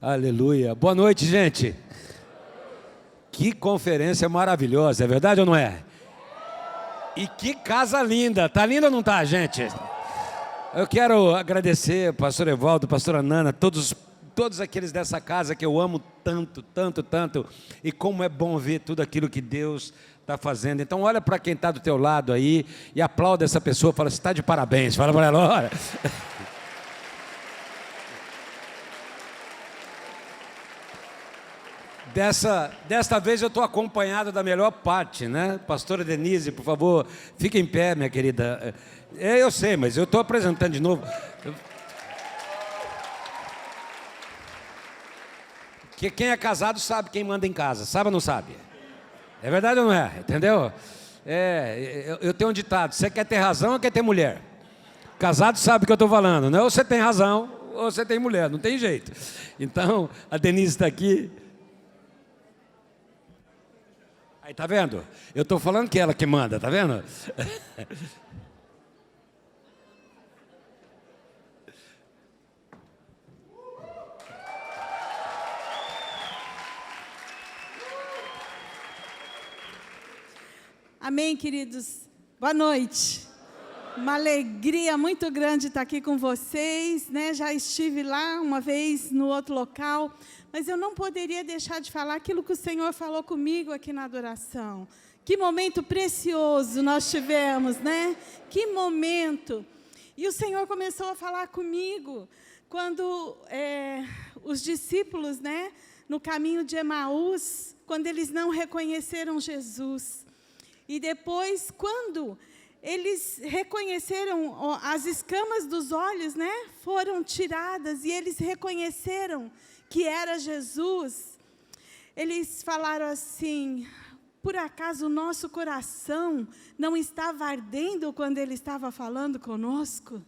Aleluia. Boa noite, gente. Que conferência maravilhosa, é verdade ou não é? E que casa linda. Tá linda ou não tá, gente? Eu quero agradecer, pastor Evaldo, pastora Nana, todos aqueles dessa casa que eu amo tanto, tanto, tanto. E como é bom ver tudo aquilo que Deus está fazendo. Então olha para quem está do teu lado aí e aplauda essa pessoa. Fala, você está de parabéns. Fala para ela, olha. Desta vez eu estou acompanhado da melhor parte, né? Pastora Denise, por favor, fique em pé, minha querida. Eu sei, mas eu estou apresentando de novo. Que quem é casado sabe quem manda em casa, sabe ou não sabe? É verdade ou não é? Entendeu? Eu tenho um ditado, você quer ter razão ou quer ter mulher? Casado sabe o que eu estou falando, né? Ou você tem razão ou você tem mulher, não tem jeito. Então, a Denise está aqui. Aí, tá vendo? Eu estou falando que é ela que manda, tá vendo? Amém, queridos. Boa noite. Uma alegria muito grande estar aqui com vocês, né? Já estive lá uma vez no outro local, mas eu não poderia deixar de falar aquilo que o Senhor falou comigo aqui na adoração. Que momento precioso nós tivemos, né? Que momento! E o Senhor começou a falar comigo quando os discípulos, né, no caminho de Emaús, quando eles não reconheceram Jesus. E depois, quando eles reconheceram as escamas dos olhos, né, foram tiradas, e eles reconheceram que era Jesus, eles falaram assim, por acaso o nosso coração não estava ardendo quando ele estava falando conosco?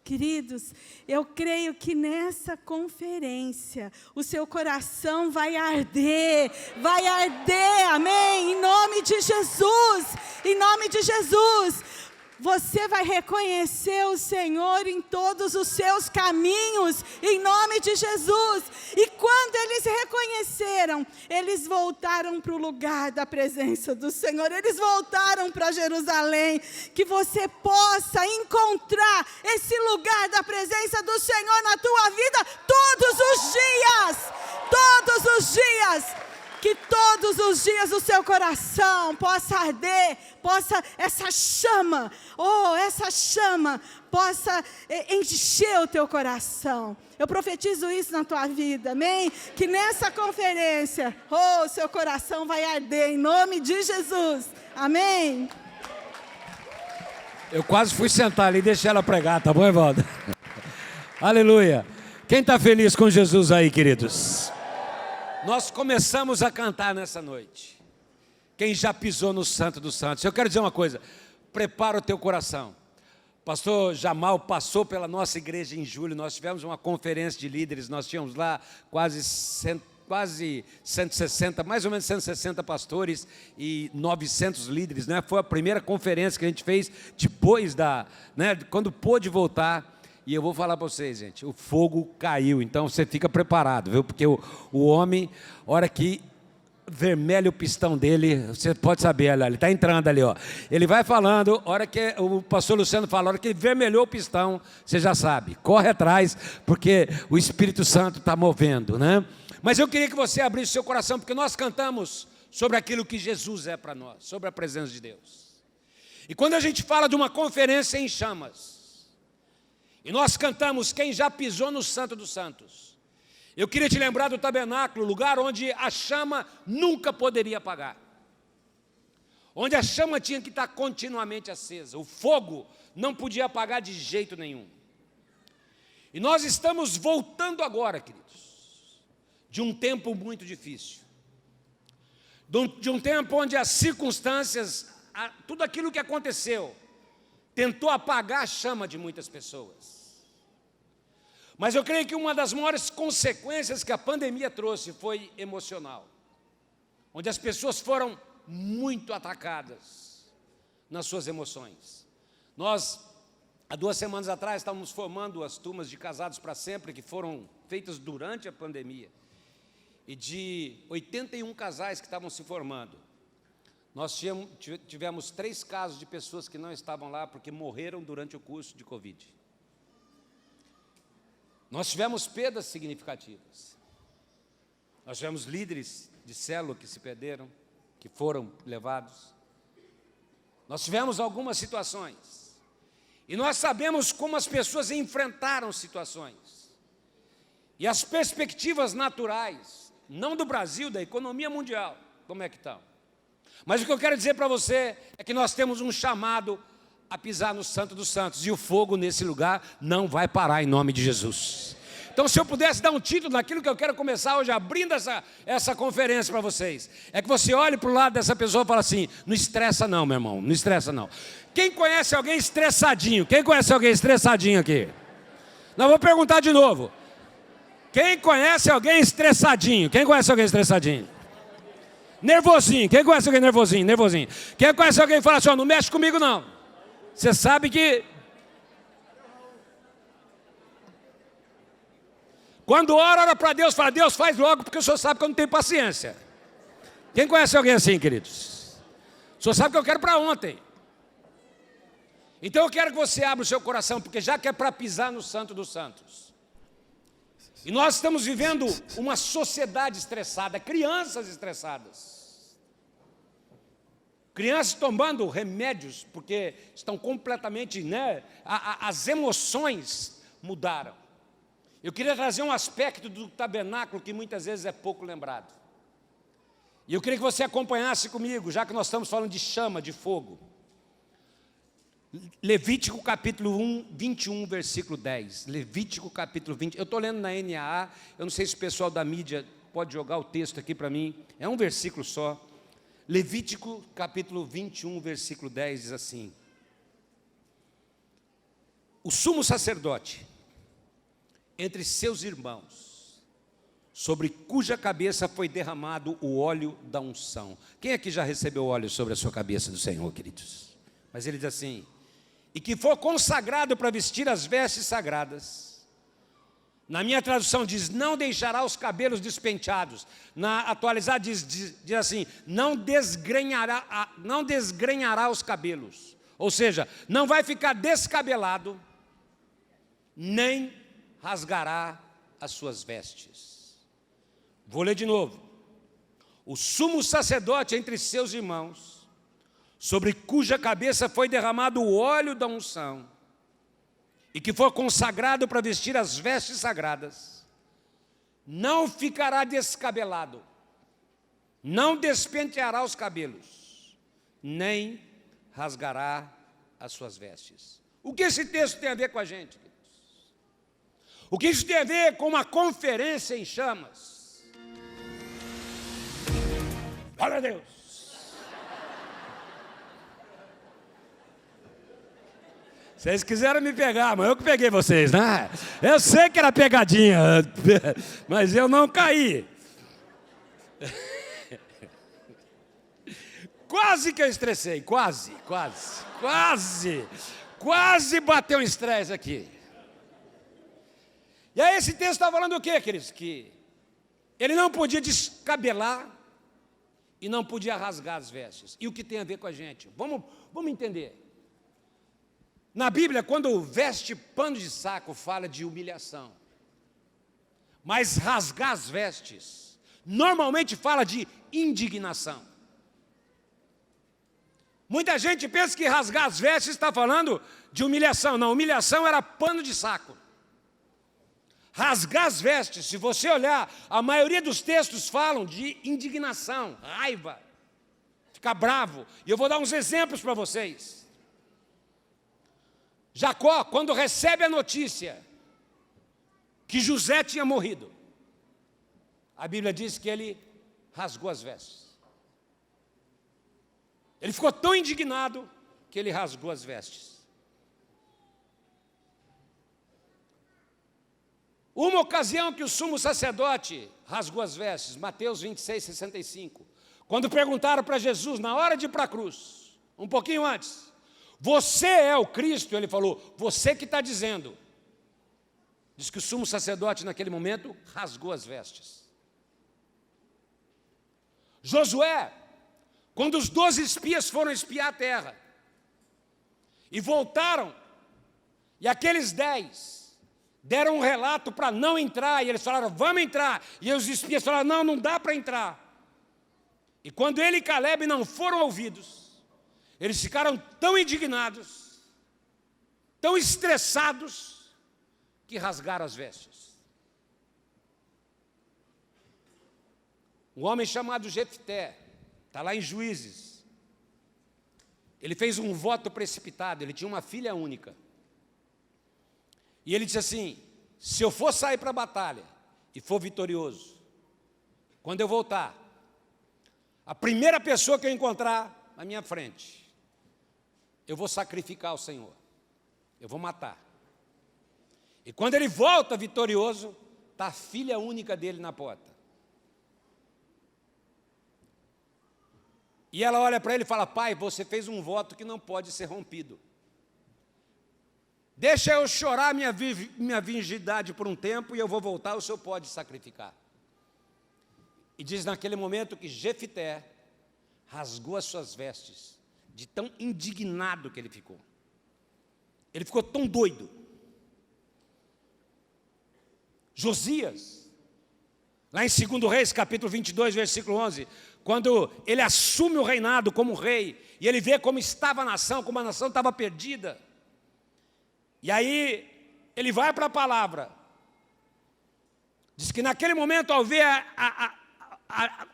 Queridos, eu creio que nessa conferência o seu coração vai arder, amém, em nome de Jesus, em nome de Jesus. Você vai reconhecer o Senhor em todos os seus caminhos, em nome de Jesus. E quando eles reconheceram, eles voltaram para o lugar da presença do Senhor. Eles voltaram para Jerusalém. Que você possa encontrar esse lugar da presença do Senhor na tua vida todos os dias. Todos os dias. Que todos os dias o seu coração possa arder, essa chama possa encher o teu coração. Eu profetizo isso na tua vida, amém? Que nessa conferência, o seu coração vai arder em nome de Jesus, amém? Eu quase fui sentar ali e deixei ela pregar, tá bom, Evaldo? Aleluia. Quem está feliz com Jesus aí, queridos? Nós começamos a cantar nessa noite. Quem já pisou no Santo dos Santos? Eu quero dizer uma coisa, prepara o teu coração. Pastor Jamal passou pela nossa igreja em julho, nós tivemos uma conferência de líderes, nós tínhamos lá quase 160, mais ou menos 160 pastores e 900 líderes, né? Foi a primeira conferência que a gente fez depois quando pôde voltar. E eu vou falar para vocês, gente, o fogo caiu, então você fica preparado, viu? Porque o homem, hora que vermelha o pistão dele, você pode saber, olha, ele está entrando ali, ó. Ele vai falando, hora que o pastor Luciano fala, hora que vermelhou o pistão, você já sabe, corre atrás, porque o Espírito Santo está movendo, né? Mas eu queria que você abrisse seu coração, porque nós cantamos sobre aquilo que Jesus é para nós, sobre a presença de Deus. E quando a gente fala de uma conferência em chamas, e nós cantamos quem já pisou no Santo dos Santos, eu queria te lembrar do tabernáculo, lugar onde a chama nunca poderia apagar, onde a chama tinha que estar continuamente acesa, o fogo não podia apagar de jeito nenhum. E nós estamos voltando agora, queridos, de um tempo muito difícil, de um tempo onde as circunstâncias, tudo aquilo que aconteceu, tentou apagar a chama de muitas pessoas. Mas eu creio que uma das maiores consequências que a pandemia trouxe foi emocional, onde as pessoas foram muito atacadas nas suas emoções. Nós Há 2 semanas atrás, estávamos formando as turmas de Casados para Sempre, que foram feitas durante a pandemia. E de 81 casais que estavam se formando, nós tivemos 3 casos de pessoas que não estavam lá porque morreram durante o curso de Covid. Nós tivemos perdas significativas. Nós tivemos líderes de célula que se perderam, que foram levados. Nós tivemos algumas situações. E nós sabemos como as pessoas enfrentaram situações. E as perspectivas naturais, não do Brasil, da economia mundial, como é que estão? Mas o que eu quero dizer para você é que nós temos um chamado a pisar no Santo dos Santos. E o fogo nesse lugar não vai parar em nome de Jesus. Então, se eu pudesse dar um título naquilo que eu quero começar hoje, abrindo essa conferência para vocês, é que você olhe para o lado dessa pessoa e fala assim: não estressa não, meu irmão, não estressa não. Quem conhece alguém estressadinho? Quem conhece alguém estressadinho aqui? Não, vou perguntar de novo. Quem conhece alguém estressadinho? Quem conhece alguém estressadinho? Nervosinho. Quem conhece alguém nervosinho? Nervosinho. Quem conhece alguém que fala assim: ó, não mexe comigo não. Você sabe que quando ora para Deus, fala: Deus, faz logo, porque o senhor sabe que eu não tenho paciência. Quem conhece alguém assim, queridos? O senhor sabe que eu quero para ontem. Então eu quero que você abra o seu coração, porque já que é para pisar no Santo dos Santos. E nós estamos vivendo uma sociedade estressada, crianças estressadas. Crianças tomando remédios, porque estão completamente, as emoções mudaram. Eu queria trazer um aspecto do tabernáculo que muitas vezes é pouco lembrado. E eu queria que você acompanhasse comigo, já que nós estamos falando de chama, de fogo. Levítico capítulo 21, versículo 10. Levítico capítulo 20. Eu estou lendo na NAA, eu não sei se o pessoal da mídia pode jogar o texto aqui para mim. É um versículo só. Levítico capítulo 21, versículo 10 diz assim: o sumo sacerdote, entre seus irmãos, sobre cuja cabeça foi derramado o óleo da unção. Quem aqui já recebeu óleo sobre a sua cabeça do Senhor, queridos? Mas ele diz assim: e que for consagrado para vestir as vestes sagradas. Na minha tradução diz: não deixará os cabelos despenteados. Na atualizada diz assim: não desgrenhará os cabelos. Ou seja, não vai ficar descabelado, nem rasgará as suas vestes. Vou ler de novo. O sumo sacerdote entre seus irmãos, sobre cuja cabeça foi derramado o óleo da unção, e que for consagrado para vestir as vestes sagradas, não ficará descabelado, não despenteará os cabelos, nem rasgará as suas vestes. O que esse texto tem a ver com a gente, queridos? O que isso tem a ver com uma conferência em chamas? Glória a Deus! Vocês quiseram me pegar, mas eu que peguei vocês, né? Eu sei que era pegadinha, mas eu não caí. Quase que eu estressei, quase bateu um estresse aqui. E aí esse texto está falando o quê, queridos? Que ele não podia descabelar e não podia rasgar as vestes. E o que tem a ver com a gente? Vamos entender. Na Bíblia, quando veste pano de saco, fala de humilhação. Mas rasgar as vestes, normalmente fala de indignação. Muita gente pensa que rasgar as vestes está falando de humilhação. Não, humilhação era pano de saco. Rasgar as vestes, se você olhar, a maioria dos textos falam de indignação, raiva, ficar bravo. E eu vou dar uns exemplos para vocês. Jacó, quando recebe a notícia que José tinha morrido, a Bíblia diz que ele rasgou as vestes. Ele ficou tão indignado que ele rasgou as vestes. Uma ocasião que o sumo sacerdote rasgou as vestes, Mateus 26, 65, quando perguntaram para Jesus, na hora de ir para a cruz, um pouquinho antes, você é o Cristo? Ele falou, você que está dizendo. Diz que o sumo sacerdote naquele momento rasgou as vestes. Josué, quando os 12 espias foram espiar a terra, e voltaram, e aqueles 10 deram um relato para não entrar, e eles falaram, vamos entrar, e os espias falaram, não, não dá para entrar. E quando ele e Caleb não foram ouvidos, eles ficaram tão indignados, tão estressados, que rasgaram as vestes. Um homem chamado Jefté, está lá em Juízes, ele fez um voto precipitado, ele tinha uma filha única. E ele disse assim, se eu for sair para a batalha e for vitorioso, quando eu voltar, a primeira pessoa que eu encontrar na minha frente, eu vou sacrificar ao Senhor, eu vou matar. E quando ele volta vitorioso, está a filha única dele na porta. E ela olha para ele e fala, pai, você fez um voto que não pode ser rompido. Deixa eu chorar minha virgindade por um tempo e eu vou voltar, o senhor pode sacrificar. E diz naquele momento que Jefté rasgou as suas vestes, de tão indignado que ele ficou. Ele ficou tão doido. Josias, lá em 2 Reis, capítulo 22, versículo 11, quando ele assume o reinado como rei, e ele vê como estava a nação, como a nação estava perdida, e aí ele vai para a palavra, diz que naquele momento, ao ver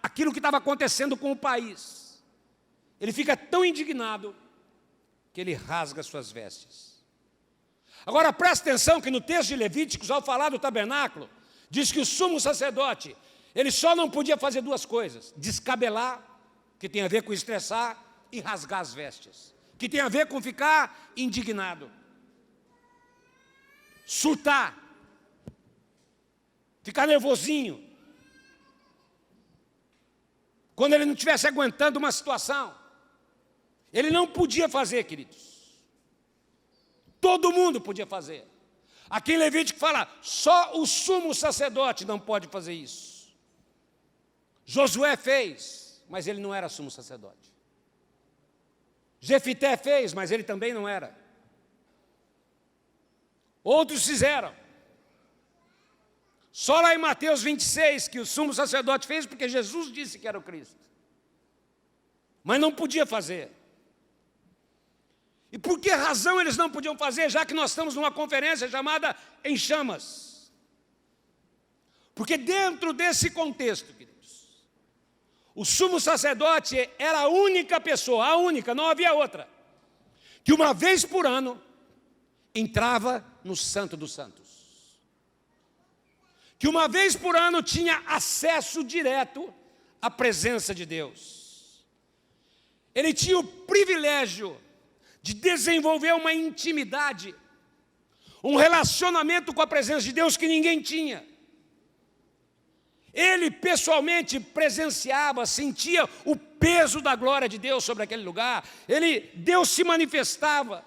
aquilo que estava acontecendo com o país, ele fica tão indignado, que ele rasga suas vestes. Agora presta atenção que no texto de Levíticos, ao falar do tabernáculo, diz que o sumo sacerdote, ele só não podia fazer duas coisas, descabelar, que tem a ver com estressar, e rasgar as vestes, que tem a ver com ficar indignado, surtar, ficar nervosinho, quando ele não estivesse aguentando uma situação. Ele não podia fazer, queridos. Todo mundo podia fazer. Aqui em Levítico fala, só o sumo sacerdote não pode fazer isso. Josué fez, mas ele não era sumo sacerdote. Jefté fez, mas ele também não era. Outros fizeram. Só lá em Mateus 26 que o sumo sacerdote fez, porque Jesus disse que era o Cristo. Mas não podia fazer. E por que razão eles não podiam fazer, já que nós estamos numa conferência chamada Em Chamas? Porque dentro desse contexto, queridos, o sumo sacerdote era a única pessoa, a única, não havia outra, que uma vez por ano entrava no Santo dos Santos. Que uma vez por ano tinha acesso direto à presença de Deus. Ele tinha o privilégio de desenvolver uma intimidade, um relacionamento com a presença de Deus que ninguém tinha. Ele pessoalmente presenciava, sentia o peso da glória de Deus sobre aquele lugar. Deus se manifestava.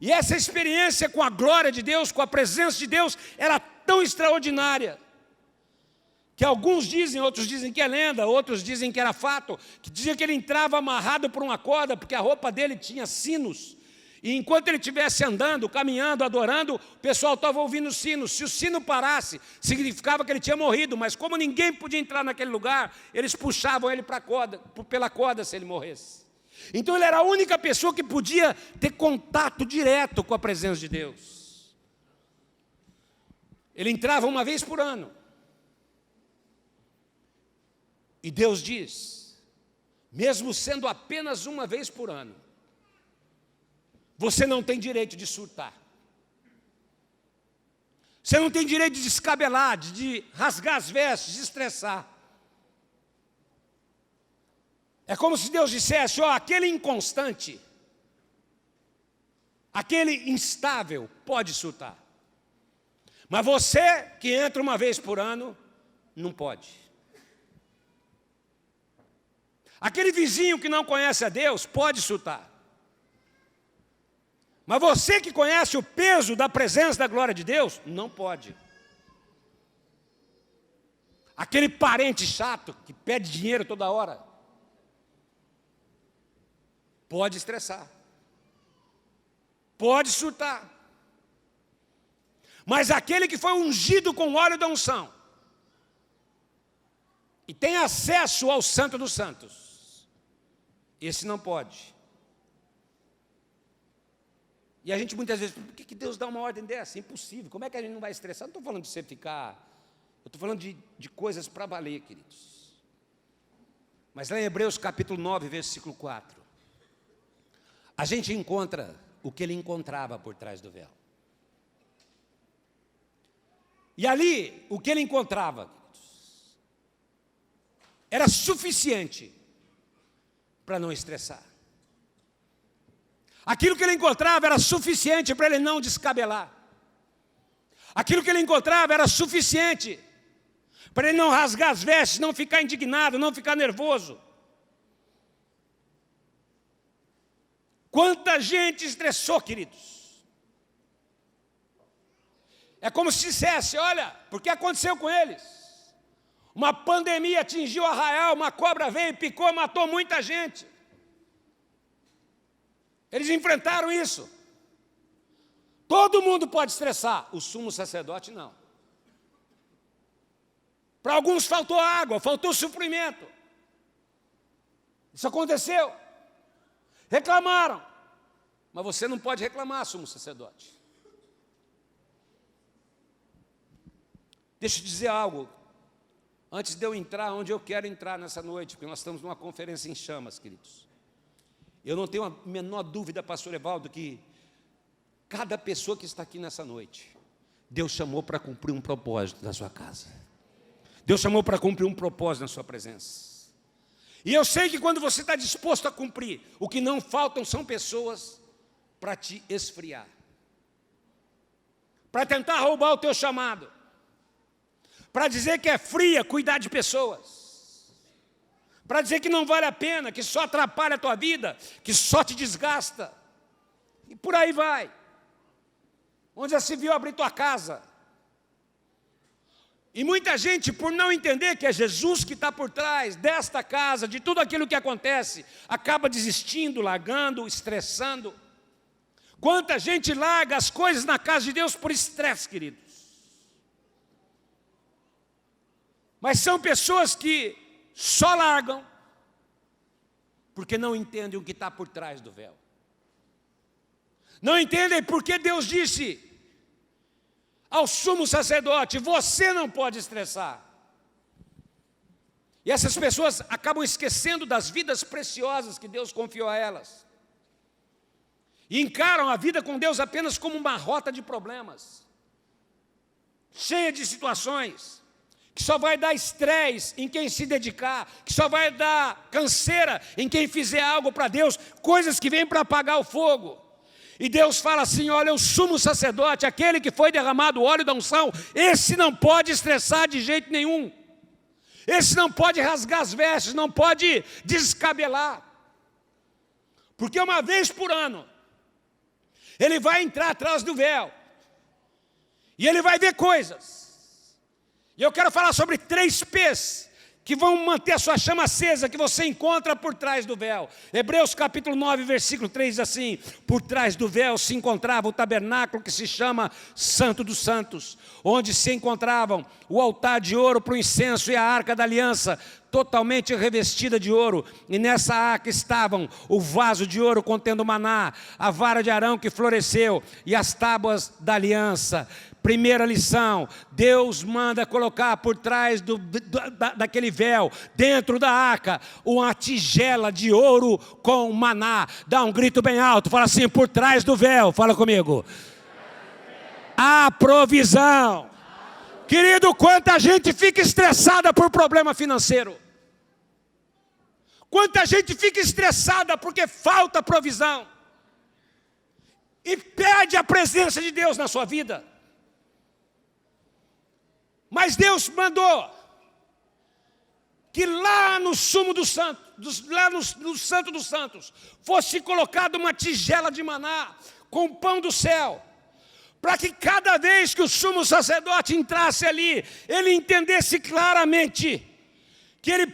E essa experiência com a glória de Deus, com a presença de Deus, era tão extraordinária, que alguns dizem, outros dizem que é lenda, outros dizem que era fato, que dizia que ele entrava amarrado por uma corda, porque a roupa dele tinha sinos, e enquanto ele estivesse andando, caminhando, adorando, o pessoal estava ouvindo os sinos. Se o sino parasse, significava que ele tinha morrido, mas como ninguém podia entrar naquele lugar, eles puxavam ele pela corda se ele morresse. Então ele era a única pessoa que podia ter contato direto com a presença de Deus. Ele entrava uma vez por ano. E Deus diz, mesmo sendo apenas uma vez por ano, você não tem direito de surtar. Você não tem direito de descabelar, de rasgar as vestes, de estressar. É como se Deus dissesse, aquele inconstante, aquele instável pode surtar. Mas você que entra uma vez por ano, não pode. Aquele vizinho que não conhece a Deus pode surtar. Mas você que conhece o peso da presença da glória de Deus, não pode. Aquele parente chato que pede dinheiro toda hora, pode estressar, pode surtar. Mas aquele que foi ungido com o óleo da unção e tem acesso ao Santo dos Santos, esse não pode. E a gente muitas vezes, por que Deus dá uma ordem dessa? Impossível, como é que a gente não vai estressar? Não estou falando de você ficar, eu estou falando de coisas para valer, queridos. Mas lá em Hebreus capítulo 9, versículo 4, a gente encontra o que ele encontrava por trás do véu. E ali, o que ele encontrava, queridos, era suficiente para não estressar. Aquilo que ele encontrava era suficiente para ele não descabelar. Aquilo que ele encontrava era suficiente para ele não rasgar as vestes, não ficar indignado, não ficar nervoso. Quanta gente estressou, queridos. É como se dissesse, olha, porque aconteceu com eles. Uma pandemia atingiu Arraial, uma cobra veio, picou, matou muita gente. Eles enfrentaram isso. Todo mundo pode estressar, o sumo sacerdote não. Para alguns faltou água, faltou suprimento. Isso aconteceu. Reclamaram. Mas você não pode reclamar, sumo sacerdote. Deixa eu dizer algo. Antes de eu entrar onde eu quero entrar nessa noite, porque nós estamos numa conferência em chamas, queridos. Eu não tenho a menor dúvida, pastor Evaldo, que cada pessoa que está aqui nessa noite, Deus chamou para cumprir um propósito na sua casa. Deus chamou para cumprir um propósito na sua presença. E eu sei que quando você está disposto a cumprir, o que não faltam são pessoas para te esfriar, para tentar roubar o teu chamado, para dizer que é fria cuidar de pessoas, para dizer que não vale a pena, que só atrapalha a tua vida, que só te desgasta. E por aí vai. Onde já se viu abrir tua casa. E muita gente, por não entender que é Jesus que está por trás desta casa, de tudo aquilo que acontece, acaba desistindo, largando, estressando. Quanta gente larga as coisas na casa de Deus por estresse, queridos. Mas são pessoas que só largam porque não entendem o que está por trás do véu. Não entendem porque Deus disse ao sumo sacerdote, você não pode estressar. E essas pessoas acabam esquecendo das vidas preciosas que Deus confiou a elas. E encaram a vida com Deus apenas como uma rota de problemas, cheia de situações, que só vai dar estresse em quem se dedicar, que só vai dar canseira em quem fizer algo para Deus, coisas que vêm para apagar o fogo. E Deus fala assim, olha, o sumo sacerdote, aquele que foi derramado o óleo da unção, esse não pode estressar de jeito nenhum. Esse não pode rasgar as vestes, não pode descabelar. Porque uma vez por ano, ele vai entrar atrás do véu, e ele vai ver coisas. E eu quero falar sobre 3 P's que vão manter a sua chama acesa, que você encontra por trás do véu. Hebreus capítulo 9, versículo 3 diz assim, por trás do véu se encontrava o tabernáculo que se chama Santo dos Santos, onde se encontravam o altar de ouro para o incenso e a arca da aliança, totalmente revestida de ouro, e nessa arca estavam o vaso de ouro contendo maná, a vara de Arão que floresceu e as tábuas da aliança. Primeira lição, Deus manda colocar por trás daquele véu, dentro da arca, uma tigela de ouro com maná. Dá um grito bem alto, fala assim, por trás do véu, fala comigo. A provisão. Querido, quanta gente fica estressada por problema financeiro. Quanta gente fica estressada porque falta provisão. E perde a presença de Deus na sua vida. Mas Deus mandou que lá no sumo dos santos, lá no Santo dos Santos, fosse colocada uma tigela de maná, com o pão do céu, para que cada vez que o sumo sacerdote entrasse ali, ele entendesse claramente que ele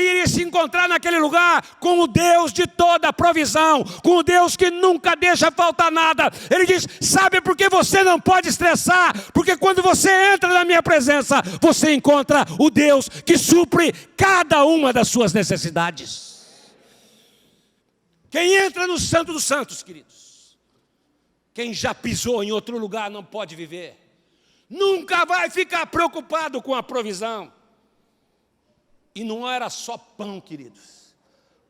iria se encontrar naquele lugar com o Deus de toda a provisão, com o Deus que nunca deixa faltar nada. Ele diz: sabe por que você não pode estressar? Porque quando você entra na minha presença, você encontra o Deus que supre cada uma das suas necessidades. Quem entra no Santo dos Santos, queridos, quem já pisou em outro lugar não pode viver. Nunca vai ficar preocupado com a provisão. E não era só pão, queridos,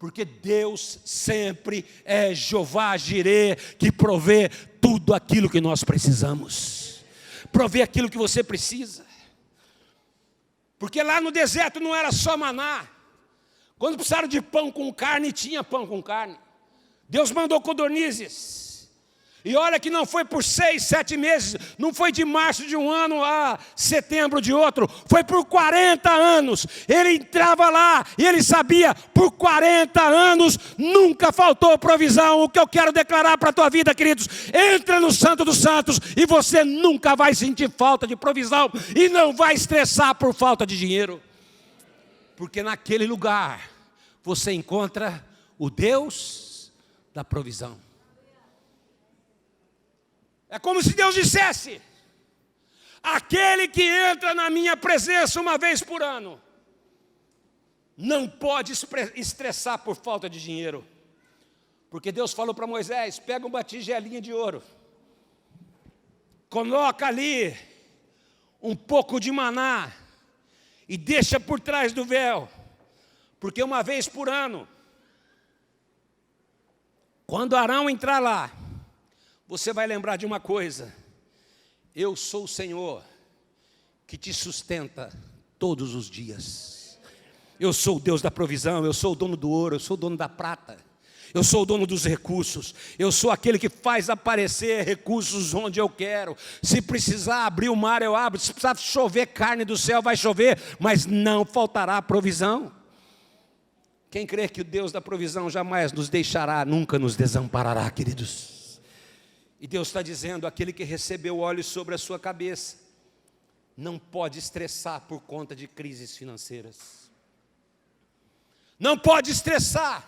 porque Deus sempre é Jeová Jirê, que provê tudo aquilo que nós precisamos. Provê aquilo que você precisa. Porque lá no deserto não era só maná. Quando precisaram de pão com carne, tinha pão com carne. Deus mandou codornizes. E olha que não foi por 6, 7 meses, não foi de março de um ano a setembro de outro, foi por 40 anos. Ele entrava lá e ele sabia, por 40 anos nunca faltou provisão. O que eu quero declarar para a tua vida, queridos: entra no Santo dos Santos e você nunca vai sentir falta de provisão e não vai estressar por falta de dinheiro. Porque naquele lugar você encontra o Deus da provisão. É como se Deus dissesse: aquele que entra na minha presença uma vez por ano, não pode estressar por falta de dinheiro. Porque Deus falou para Moisés: pega uma tigelinha de ouro, coloca ali um pouco de maná e deixa por trás do véu. Porque uma vez por ano, quando Arão entrar lá, você vai lembrar de uma coisa: eu sou o Senhor que te sustenta todos os dias. Eu sou o Deus da provisão, eu sou o dono do ouro, eu sou o dono da prata, eu sou o dono dos recursos, eu sou aquele que faz aparecer recursos onde eu quero. Se precisar abrir o mar, eu abro. Se precisar chover carne do céu, vai chover, mas não faltará provisão. Quem crê que o Deus da provisão jamais nos deixará, nunca nos desamparará, queridos. E Deus está dizendo: aquele que recebeu óleo sobre a sua cabeça não pode estressar por conta de crises financeiras. Não pode estressar.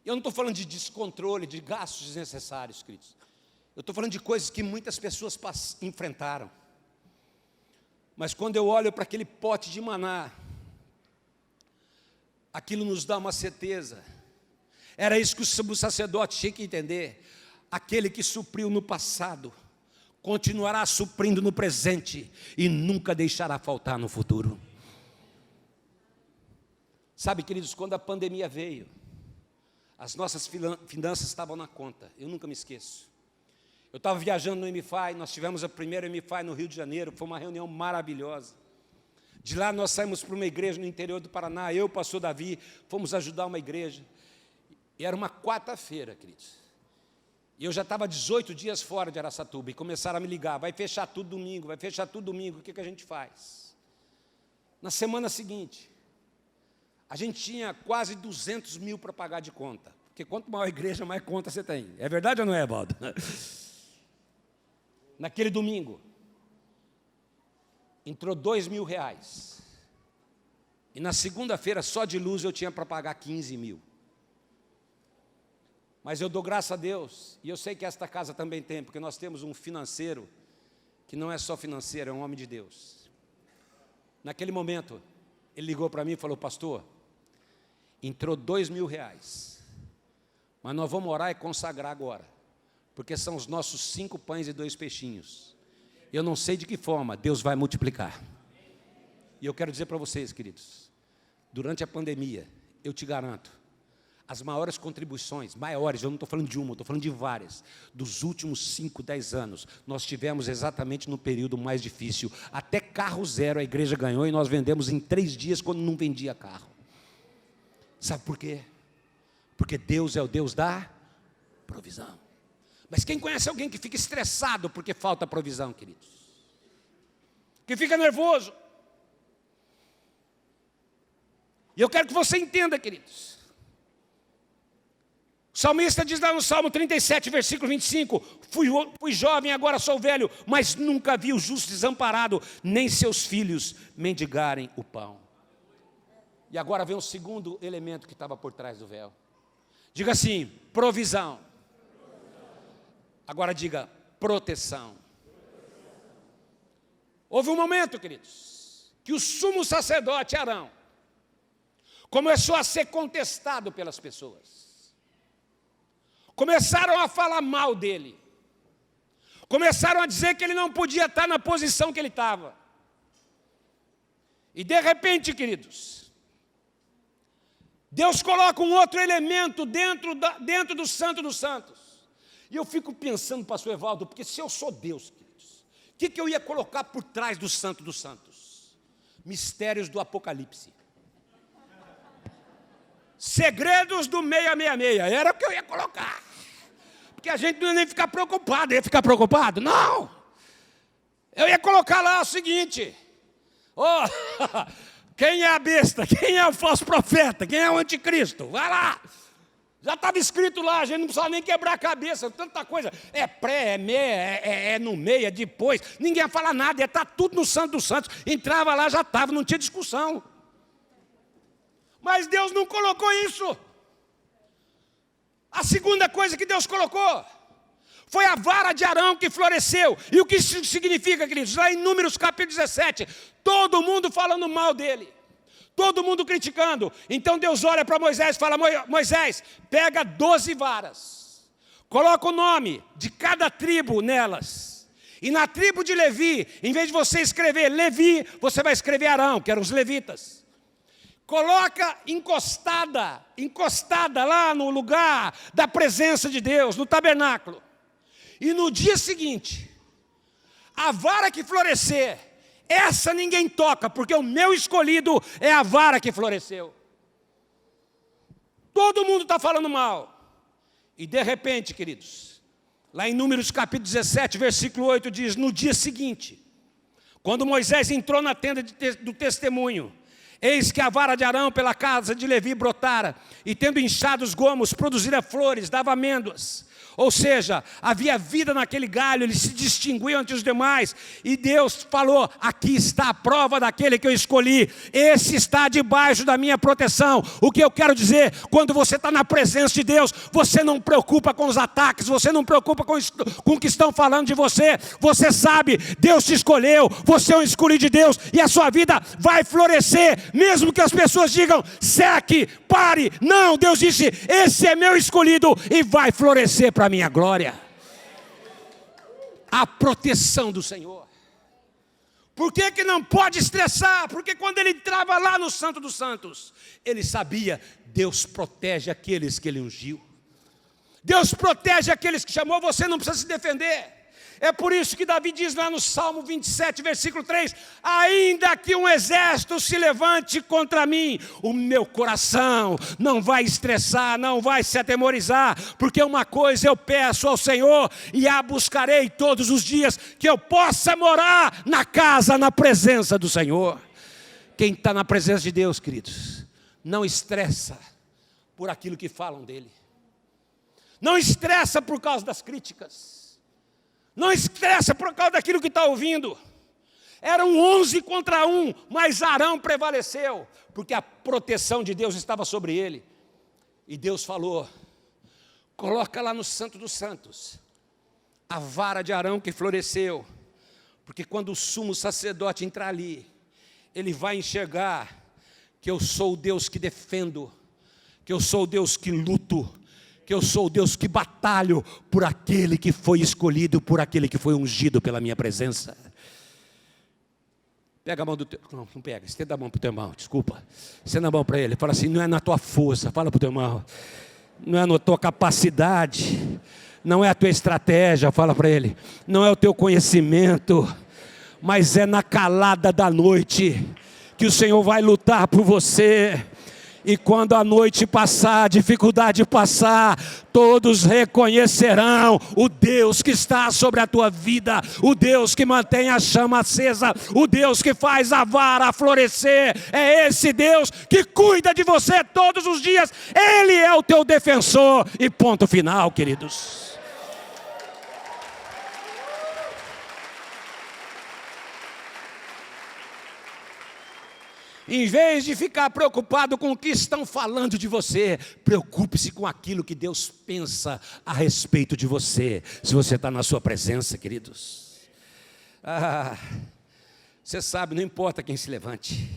Eu não estou falando de descontrole, de gastos desnecessários, queridos. Eu estou falando de coisas que muitas pessoas enfrentaram. Mas quando eu olho para aquele pote de maná, aquilo nos dá uma certeza. Era isso que o sumo sacerdote tinha que entender: aquele que supriu no passado continuará suprindo no presente e nunca deixará faltar no futuro. Sabe, queridos, quando a pandemia veio, as nossas finanças estavam na conta. Eu nunca me esqueço. Eu estava viajando no MFI, nós tivemos a primeira MFI no Rio de Janeiro, foi uma reunião maravilhosa. De lá nós saímos para uma igreja no interior do Paraná, eu e o pastor Davi, fomos ajudar uma igreja. E era uma quarta-feira, queridos. E eu já estava 18 dias fora de Araçatuba, e começaram a me ligar: vai fechar tudo domingo, vai fechar tudo domingo, o que a gente faz? Na semana seguinte, a gente tinha quase 200 mil para pagar de conta. Porque quanto maior a igreja, mais conta você tem. É verdade ou não é, Baldo? Naquele domingo, entrou R$2.000. E na segunda-feira, só de luz, eu tinha para pagar 15 mil. Mas eu dou graças a Deus, e eu sei que esta casa também tem, porque nós temos um financeiro, que não é só financeiro, é um homem de Deus. Naquele momento, ele ligou para mim e falou: pastor, entrou R$2.000, mas nós vamos orar e consagrar agora, porque são os nossos 5 pães e 2 peixinhos. Eu não sei de que forma Deus vai multiplicar. E eu quero dizer para vocês, queridos, durante a pandemia, eu te garanto, as maiores contribuições, maiores, eu não estou falando de uma, eu estou falando de várias, dos últimos 5, 10 anos, nós tivemos exatamente no período mais difícil. Até carro zero a igreja ganhou, e nós vendemos em 3 dias quando não vendia carro. Sabe por quê? Porque Deus é o Deus da provisão. Mas quem conhece alguém que fica estressado porque falta provisão, queridos? Que fica nervoso? E eu quero que você entenda, queridos, O salmista diz lá no Salmo 37, versículo 25, fui jovem, agora sou velho, mas nunca vi o justo desamparado, nem seus filhos mendigarem o pão. E agora vem o segundo elemento que estava por trás do véu. Diga assim, provisão. Agora diga, proteção. Houve um momento, queridos, que o sumo sacerdote Arão começou a ser contestado pelas pessoas. Começaram a falar mal dele. Começaram a dizer que ele não podia estar na posição que ele estava. E de repente, queridos, Deus coloca um outro elemento dentro do Santo dos Santos. E eu fico pensando, pastor Evaldo, porque se eu sou Deus, queridos, o que eu ia colocar por trás do Santo dos Santos? Mistérios do Apocalipse. Segredos do 666, era o que eu ia colocar. Porque a gente não ia nem ficar preocupado. Ia ficar preocupado? Não! Eu ia colocar lá o seguinte: quem é a besta? Quem é o falso profeta? Quem é o anticristo? Vai lá! Já estava escrito lá, a gente não precisava nem quebrar a cabeça, tanta coisa. É pré, é meia, é no meio, é depois. Ninguém ia falar nada, ia estar tudo no Santo dos Santos. Entrava lá, já estava, não tinha discussão. Mas Deus não colocou isso. A segunda coisa que Deus colocou foi a vara de Arão que floresceu. E o que isso significa, queridos? Lá em Números capítulo 17, todo mundo falando mal dele. Todo mundo criticando. Então Deus olha para Moisés e fala: Moisés, pega 12 varas. Coloca o nome de cada tribo nelas. E na tribo de Levi, em vez de você escrever Levi, você vai escrever Arão, que eram os levitas. Coloca encostada lá no lugar da presença de Deus, no tabernáculo. E no dia seguinte, a vara que florescer, essa ninguém toca, porque o meu escolhido é a vara que floresceu. Todo mundo está falando mal. E de repente, queridos, lá em Números capítulo 17, versículo 8 diz: no dia seguinte, quando Moisés entrou na tenda do testemunho, eis que a vara de Arão pela casa de Levi brotara, e tendo inchado os gomos, produzira flores, dava amêndoas. Ou seja, havia vida naquele galho, ele se distinguiu ante os demais. E Deus falou: aqui está a prova daquele que eu escolhi. Esse está debaixo da minha proteção. O que eu quero dizer, quando você está na presença de Deus, você não preocupa com os ataques, você não preocupa com o que estão falando de você. Você sabe, Deus te escolheu, você é um escolhido de Deus, e a sua vida vai florescer, mesmo que as pessoas digam: seque, pare. Não, Deus disse: esse é meu escolhido e vai florescer para a minha glória. A proteção do Senhor. Por que não pode estressar? Porque quando ele entrava lá no Santo dos Santos, ele sabia: Deus protege aqueles que ele ungiu. Deus protege aqueles que chamou, você não precisa se defender. É por isso que Davi diz lá no Salmo 27, versículo 3, ainda que um exército se levante contra mim, o meu coração não vai estressar, não vai se atemorizar, porque uma coisa eu peço ao Senhor, e a buscarei todos os dias, que eu possa morar na casa, na presença do Senhor. Quem está na presença de Deus, queridos, não estressa por aquilo que falam dele. Não estressa por causa das críticas. Não estressa por causa daquilo que está ouvindo. Eram 11 contra 1, mas Arão prevaleceu, porque a proteção de Deus estava sobre ele. E Deus falou: coloca lá no Santo dos Santos a vara de Arão que floresceu, porque quando o sumo sacerdote entrar ali, ele vai enxergar que eu sou o Deus que defendo, que eu sou o Deus que luto, que eu sou o Deus que batalho por aquele que foi escolhido, por aquele que foi ungido pela minha presença. Pega a mão do teu... Não pega, estenda a mão para o teu irmão, desculpa. Estenda a mão para ele, fala assim: não é na tua força, fala para o teu irmão. Não é na tua capacidade, não é a tua estratégia, fala para ele. Não é o teu conhecimento, mas é na calada da noite que o Senhor vai lutar por você. E quando a noite passar, a dificuldade passar, todos reconhecerão o Deus que está sobre a tua vida, o Deus que mantém a chama acesa, o Deus que faz a vara florescer. É esse Deus que cuida de você todos os dias. Ele é o teu defensor. E ponto final, queridos. Em vez de ficar preocupado com o que estão falando de você, preocupe-se com aquilo que Deus pensa a respeito de você. Se você está na sua presença, queridos. Você sabe, não importa quem se levante.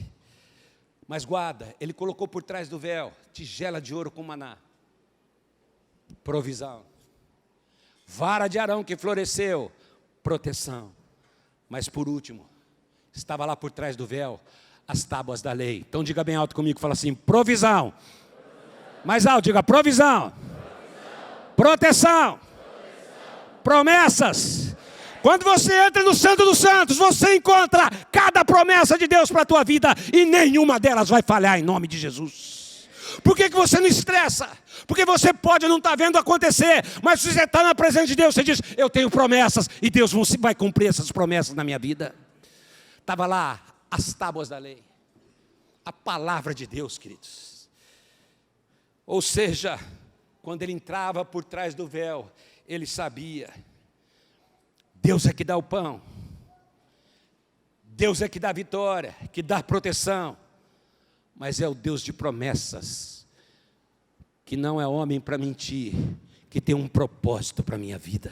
Mas guarda, Ele colocou por trás do véu tigela de ouro com maná. Provisão. Vara de Arão que floresceu. Proteção. Mas por último, estava lá por trás do véu as tábuas da lei. Então diga bem alto comigo, fala assim, provisão. Mais alto, diga provisão. Proteção. Promessas. Quando você entra no Santo dos Santos, você encontra cada promessa de Deus para a tua vida e nenhuma delas vai falhar em nome de Jesus. Por que você não estressa? Porque você pode não estar vendo acontecer, mas se você está na presença de Deus, você diz, eu tenho promessas e Deus vai cumprir essas promessas na minha vida. Estava lá as tábuas da lei, a palavra de Deus, queridos. Ou seja, quando ele entrava por trás do véu, ele sabia, Deus é que dá o pão, Deus é que dá a vitória, que dá a proteção, mas é o Deus de promessas, que não é homem para mentir, que tem um propósito para a minha vida.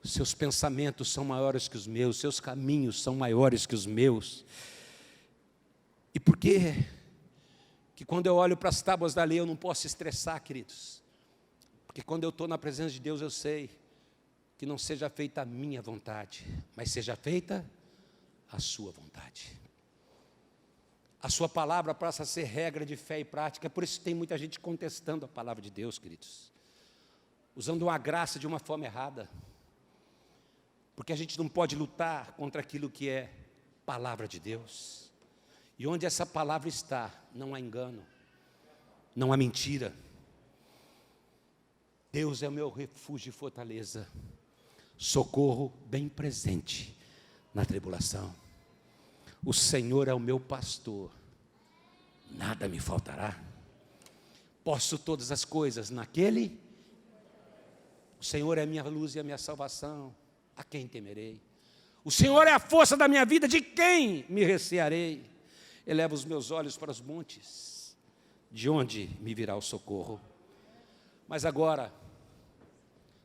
Seus pensamentos são maiores que os meus, seus caminhos são maiores que os meus. E por que quando eu olho para as tábuas da lei eu não posso estressar, queridos? Porque quando eu estou na presença de Deus eu sei que não seja feita a minha vontade, mas seja feita a sua vontade. A sua palavra passa a ser regra de fé e prática, por isso tem muita gente contestando a palavra de Deus, queridos. Usando a graça de uma forma errada. Porque a gente não pode lutar contra aquilo que é palavra de Deus. E onde essa palavra está, não há engano, não há mentira. Deus é o meu refúgio e fortaleza, socorro bem presente na tribulação. O Senhor é o meu pastor, nada me faltará. Posso todas as coisas naquele. O Senhor é a minha luz e a minha salvação. A quem temerei? O Senhor é a força da minha vida, de quem me recearei? Eleva os meus olhos para os montes, de onde me virá o socorro? Mas agora,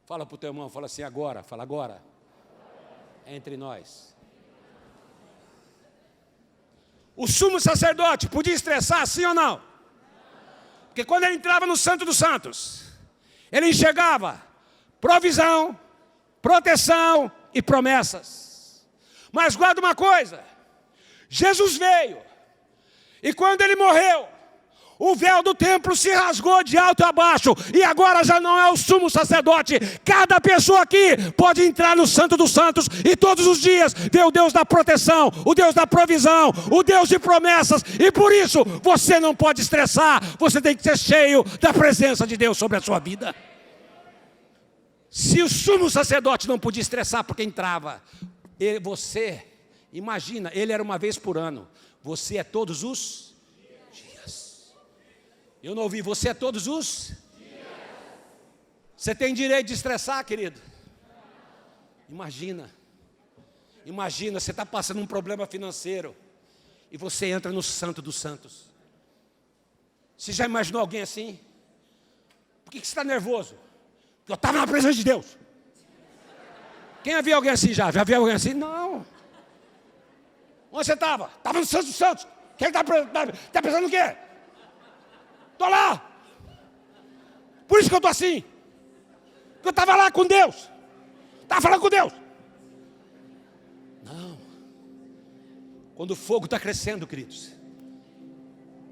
fala para o teu irmão, fala assim, agora, fala agora, é entre nós. O sumo sacerdote podia estressar, sim ou não? Porque quando ele entrava no Santo dos Santos, ele enxergava provisão, proteção e promessas. Mas guarda uma coisa, Jesus veio, e quando ele morreu, o véu do templo se rasgou de alto a baixo, e agora já não é o sumo sacerdote. Cada pessoa aqui pode entrar no Santo dos Santos, e todos os dias ver o Deus da proteção, o Deus da provisão, o Deus de promessas, e por isso você não pode estressar, você tem que ser cheio da presença de Deus sobre a sua vida. Se o sumo sacerdote não podia estressar porque entrava, você, imagina, ele era uma vez por ano, você é todos os dias. Eu não ouvi, você é todos os dias. Você tem direito de estressar, querido? Imagina, você está passando um problema financeiro e você entra no Santo dos Santos. Você já imaginou alguém assim? Por que você está nervoso? Porque eu estava na presença de Deus. Quem viu alguém assim já? Já viu alguém assim? Não. Onde você estava? Estava no Santo dos Santos. Quem está pensando o quê? Estou lá. Por isso que eu estou assim. Porque eu estava lá com Deus. Estava falando com Deus. Não. Quando o fogo está crescendo, queridos,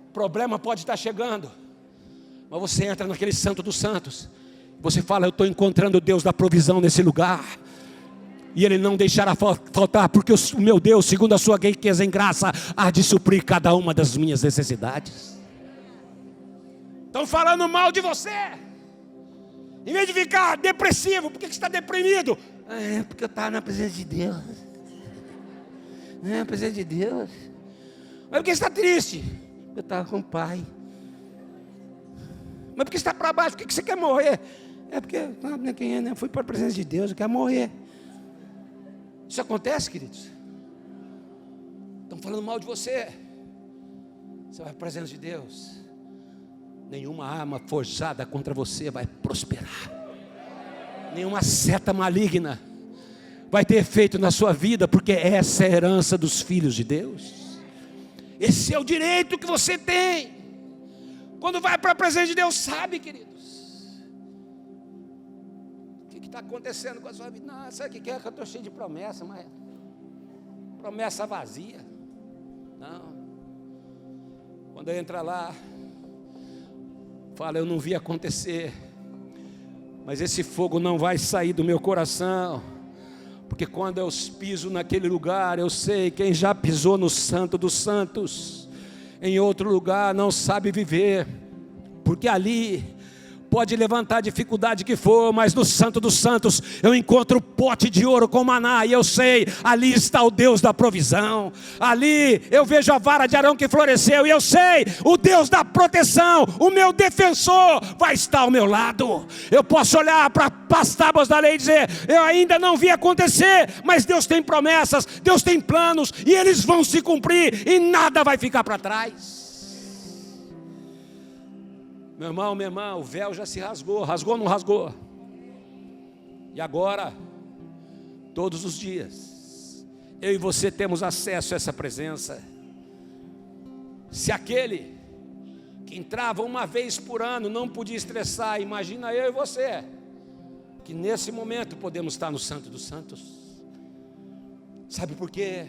o problema pode estar chegando, mas você entra naquele Santo dos Santos. Você fala, eu estou encontrando o Deus da provisão nesse lugar. E Ele não deixará faltar, porque o meu Deus, segundo a sua riqueza em graça, há de suprir cada uma das minhas necessidades. Estão falando mal de você. Em vez de ficar depressivo, por que você está deprimido? É porque eu estava na presença de Deus. Na presença de Deus. Mas por que você está triste? Eu estava com o Pai. Mas por que você está para baixo? Por que você quer morrer? É porque eu fui para a presença de Deus, eu quero morrer. Isso acontece, queridos? Estão falando mal de você. Você vai para a presença de Deus. Nenhuma arma forjada contra você vai prosperar. Nenhuma seta maligna vai ter efeito na sua vida, porque essa é a herança dos filhos de Deus. Esse é o direito que você tem. Quando vai para a presença de Deus, sabe, queridos, o que está acontecendo com a sua vida? Não, sabe o que é? Que eu estou cheio de promessa, mas promessa vazia. Não. Quando eu entro lá, fala, eu não vi acontecer, mas esse fogo não vai sair do meu coração, porque quando eu piso naquele lugar, eu sei, quem já pisou no Santo dos Santos, em outro lugar não sabe viver, porque ali pode levantar a dificuldade que for, mas no Santo dos Santos eu encontro o pote de ouro com maná, e eu sei, ali está o Deus da provisão, ali eu vejo a vara de Arão que floresceu, e eu sei, o Deus da proteção, o meu defensor vai estar ao meu lado. Eu posso olhar para as tábuas da lei e dizer, eu ainda não vi acontecer, mas Deus tem promessas, Deus tem planos, e eles vão se cumprir, e nada vai ficar para trás. Meu irmão, minha irmã, o véu já se rasgou. Rasgou ou não rasgou? E agora, todos os dias, eu e você temos acesso a essa presença. Se aquele que entrava uma vez por ano não podia estressar, imagina eu e você, que nesse momento podemos estar no Santo dos Santos. Sabe por quê?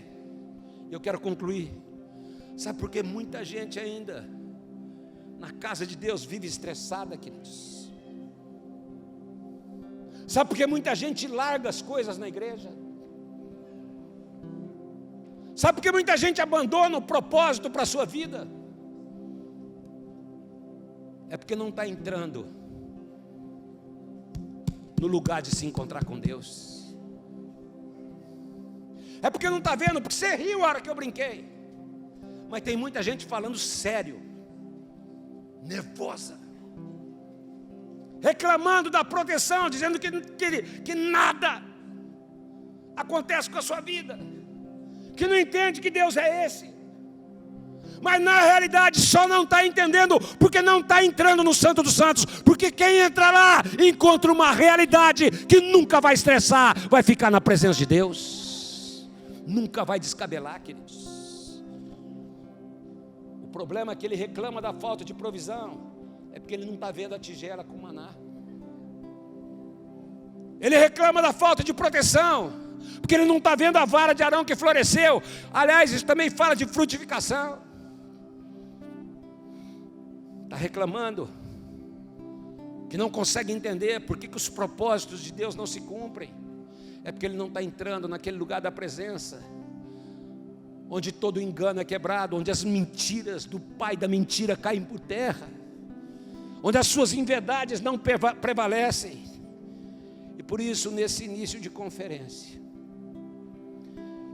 Eu quero concluir. Sabe por que muita gente ainda na casa de Deus vive estressada, queridos? Sabe por que muita gente larga as coisas na igreja? Sabe por que muita gente abandona o propósito para a sua vida? É porque não está entrando no lugar de se encontrar com Deus. É porque não está vendo, porque você riu a hora que eu brinquei. Mas tem muita gente falando sério, nervosa, reclamando da proteção, dizendo que nada acontece com a sua vida, que não entende que Deus é esse, mas na realidade só não está entendendo porque não está entrando no Santo dos Santos, porque quem entra lá encontra uma realidade que nunca vai estressar, vai ficar na presença de Deus, nunca vai descabelar, queridos. O problema é que ele reclama da falta de provisão, é porque ele não está vendo a tigela com maná. Ele reclama da falta de proteção, porque ele não está vendo a vara de Arão que floresceu. Aliás, isso também fala de frutificação. Está reclamando que não consegue entender por que os propósitos de Deus não se cumprem. É porque ele não está entrando naquele lugar da presença, onde todo engano é quebrado, onde as mentiras do pai da mentira caem por terra, onde as suas inverdades não prevalecem. E por isso, nesse início de conferência,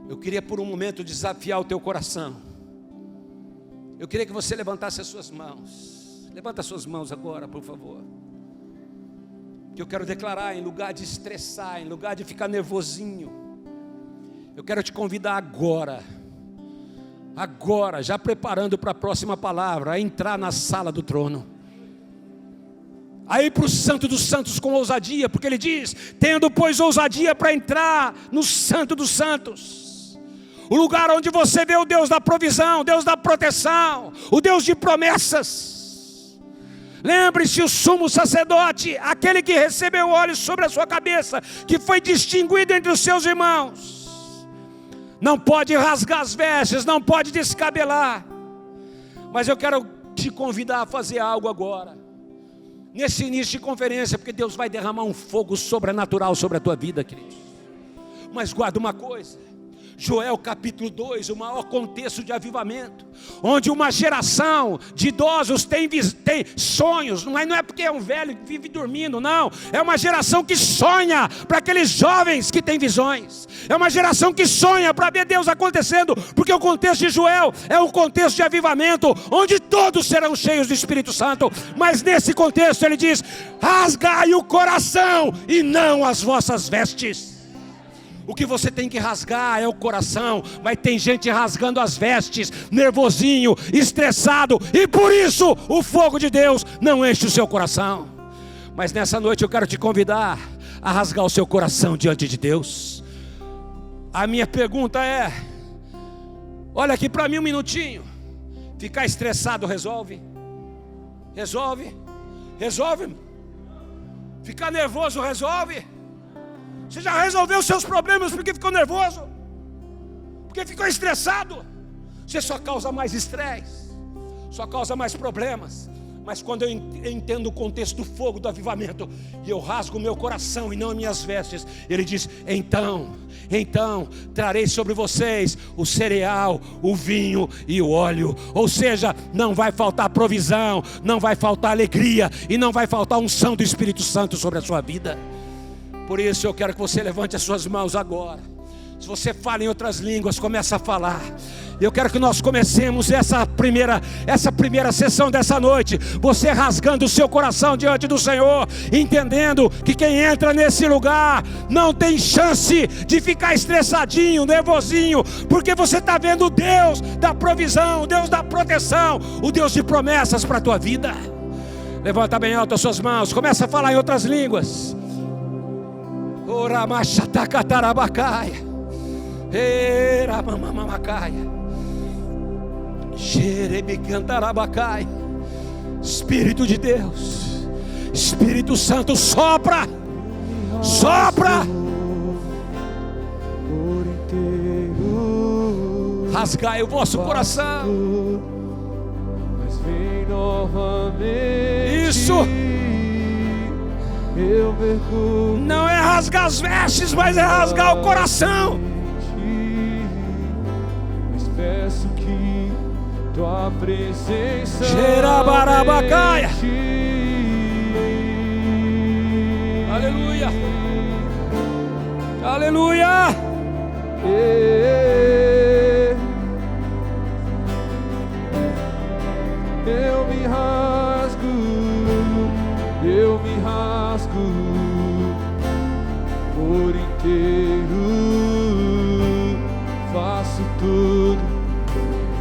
eu queria por um momento desafiar o teu coração. Eu queria que você levantasse as suas mãos. Levanta as suas mãos agora, por favor. Que eu quero declarar, em lugar de estressar, em lugar de ficar nervosinho, eu quero te convidar agora, já preparando para a próxima palavra, a entrar na sala do trono, a ir para o Santo dos Santos com ousadia, porque ele diz, tendo pois ousadia para entrar no Santo dos Santos, o lugar onde você vê o Deus da provisão, o Deus da proteção, o Deus de promessas. Lembre-se, o sumo sacerdote, aquele que recebeu óleo sobre a sua cabeça, que foi distinguido entre os seus irmãos, não pode rasgar as vestes, não pode descabelar. Mas eu quero te convidar a fazer algo agora, nesse início de conferência, porque Deus vai derramar um fogo sobrenatural sobre a tua vida, queridos. Mas guarda uma coisa, Joel capítulo 2, o maior contexto de avivamento, onde uma geração de idosos tem sonhos, não é porque é um velho que vive dormindo, não, é uma geração que sonha para aqueles jovens que têm visões, é uma geração que sonha para ver Deus acontecendo, porque o contexto de Joel é um contexto de avivamento, onde todos serão cheios do Espírito Santo, mas nesse contexto ele diz: rasgai o coração e não as vossas vestes. O que você tem que rasgar é o coração, mas tem gente rasgando as vestes, nervosinho, estressado, e por isso o fogo de Deus não enche o seu coração. Mas nessa noite eu quero te convidar a rasgar o seu coração diante de Deus. A minha pergunta é: olha aqui para mim um minutinho. Ficar estressado resolve? Resolve? Resolve? Ficar nervoso resolve? Você já resolveu os seus problemas porque ficou nervoso? Porque ficou estressado? Você só causa mais estresse, só causa mais problemas. Mas quando eu entendo o contexto do fogo do avivamento, e eu rasgo o meu coração e não as minhas vestes, ele diz: então trarei sobre vocês o cereal, o vinho e o óleo. Ou seja, não vai faltar provisão, não vai faltar alegria e não vai faltar unção do Espírito Santo sobre a sua vida. Por isso eu quero que você levante as suas mãos agora. Se você fala em outras línguas, começa a falar. Eu quero que nós comecemos essa primeira sessão dessa noite, você rasgando o seu coração diante do Senhor, entendendo que quem entra nesse lugar não tem chance de ficar estressadinho, nervosinho, porque você está vendo o Deus da provisão, o Deus da proteção, o Deus de promessas para a tua vida. Levanta bem alto as suas mãos, começa a falar em outras línguas. Ora machatacatarabacaia, era mamamamacaia, xerebicantarabacai. Espírito de Deus, Espírito Santo, sopra, sopra. Rasgai o vosso coração. Mas vem novamente. Isso. Eu mergulho. Não é rasgar as vestes, mas é rasgar o coração. Mas peço que tua presença Xerabarabacaia. Aleluia. Aleluia. Eu me rasgo, eu me rasgo por inteiro, faço tudo,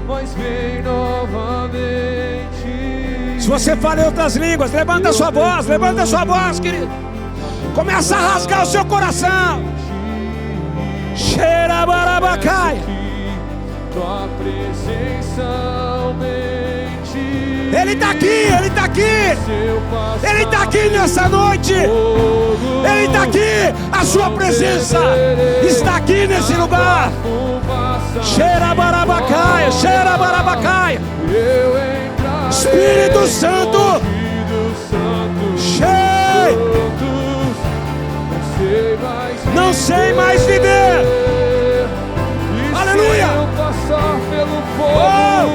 mas vem novamente. Se você fala em outras línguas, levanta a sua voz, querido. Começa a rasgar o seu coração. Xerabarabacai. Tua presença aumente. Ele está aqui, Ele está aqui. Ele está aqui nessa noite. Ele está aqui. A sua presença está aqui nesse lugar. Xerabarabacai, xerabarabacai. Espírito Santo. Não sei mais viver. Aleluia. Se eu passar pelo fogo,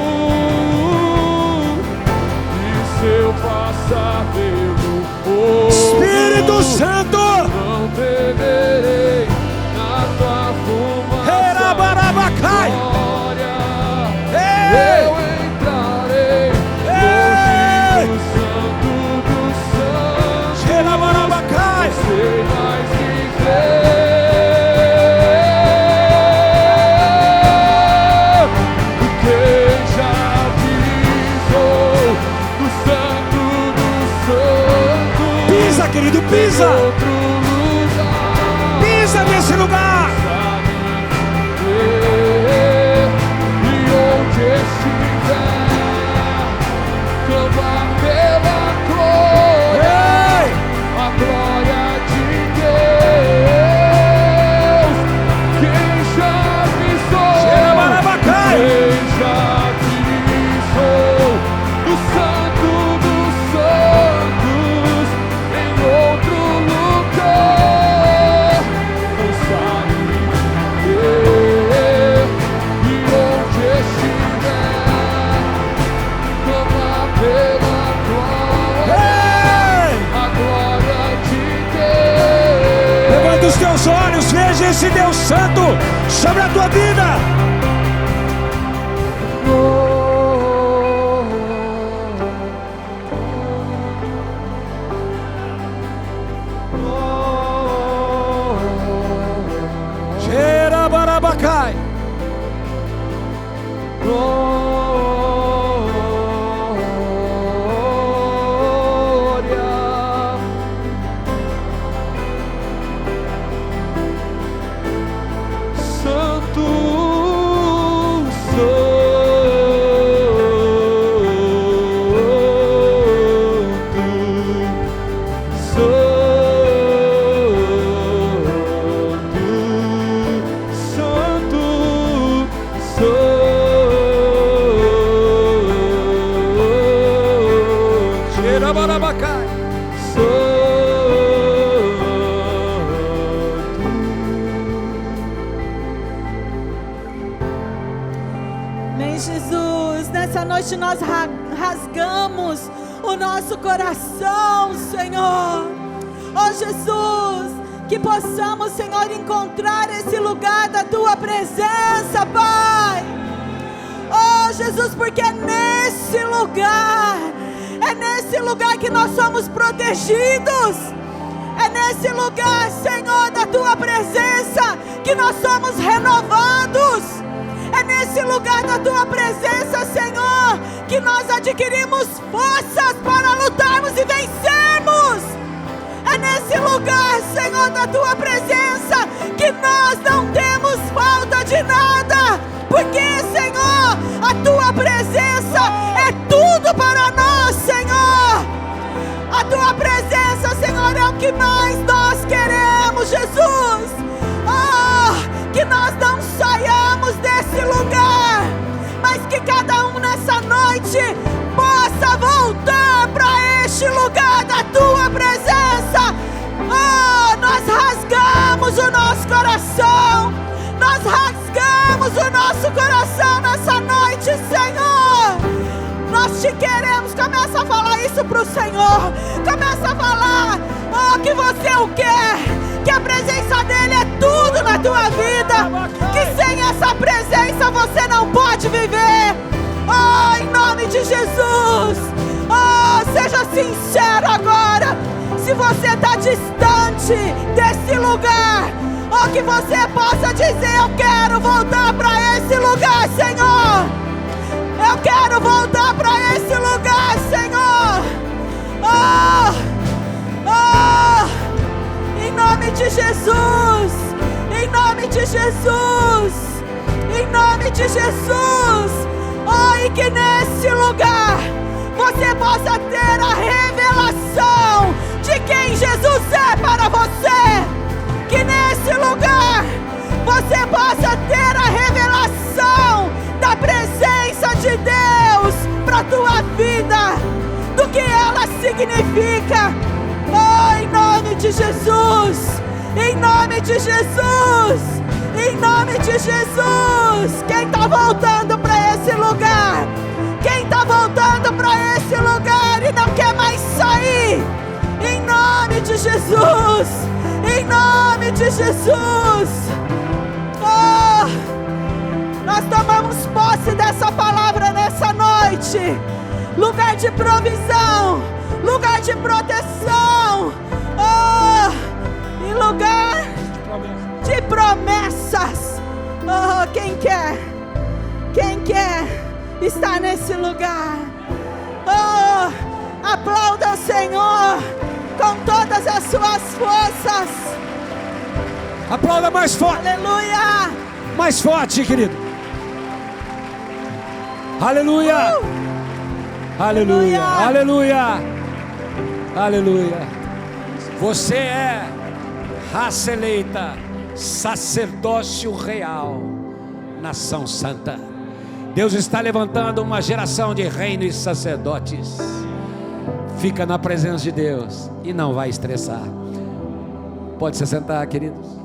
e se eu passar pelo fogo, Espírito Santo, não temerei na tua fumaça. Glória, eu entrarei no Santo dos Santos. Xerabarabacai. Sei mais viver. Querido, pisa. Pisa nesse lugar. E onde estiver, clamar pela glória, a glória de Deus. Quem já pisou, quem já pisou o Santo dos Santos, em outro lugar. teus olhos, veja esse Deus Santo sobre a tua vida. Xerabarabacai. Amém, Jesus. Nessa noite nós rasgamos o nosso coração, Senhor. Oh, Jesus, que possamos, Senhor, encontrar esse lugar da Tua presença, Pai. Oh, Jesus, porque é nesse lugar que nós somos protegidos. É nesse lugar, Senhor, da Tua presença que nós somos renovados. É nesse lugar da Tua presença, Senhor, que nós adquirimos forças para lutarmos e vencermos. É nesse lugar, Senhor, da Tua presença que nós não temos falta de nada. Porque, Senhor, a Tua presença é tudo para nós, Senhor. A Tua presença, Senhor, é o que mais nós queremos, Jesus. Oh, que nós não saiamos desse lugar, mas que cada um nessa noite possa voltar para este lugar da Tua presença. Oh, nós rasgamos o nosso coração. Nós rasgamos o nosso coração nessa noite, Senhor. Nós te queremos. Começa a falar isso para o Senhor. Começa a falar, oh, que você o quer. Que a presença dEle é tudo na tua vida. Que sem essa presença você não pode viver. Oh, em nome de Jesus. Oh, seja sincero agora. Se você está distante desse lugar, oh, que você possa dizer: eu quero voltar para esse lugar, Senhor. Eu quero voltar para esse lugar, Senhor. Oh, oh, em nome de Jesus, em nome de Jesus, em nome de Jesus. Oh, e que nesse lugar você possa ter a revelação de quem Jesus é para você. Que nesse lugar você possa ter a revelação da presença de Deus para a tua vida, do que ela significa. Oh, em nome de Jesus, em nome de Jesus, em nome de Jesus. Quem está voltando para esse lugar? Quem está voltando para esse lugar e não quer mais sair? Em nome de Jesus, em nome de Jesus. Oh, nós tomamos posse dessa palavra nessa noite. Lugar de provisão, lugar de proteção, oh, e lugar de promessas. Oh, quem quer estar nesse lugar? Oh, aplauda o Senhor com todas as suas forças. Aplauda mais forte. Aleluia. Mais forte, querido. Aleluia. Aleluia. Aleluia. Aleluia. Você é raça eleita, sacerdócio real, nação santa. Deus está levantando uma geração de reino e sacerdotes. Fica na presença de Deus e não vai estressar. Pode se sentar, queridos.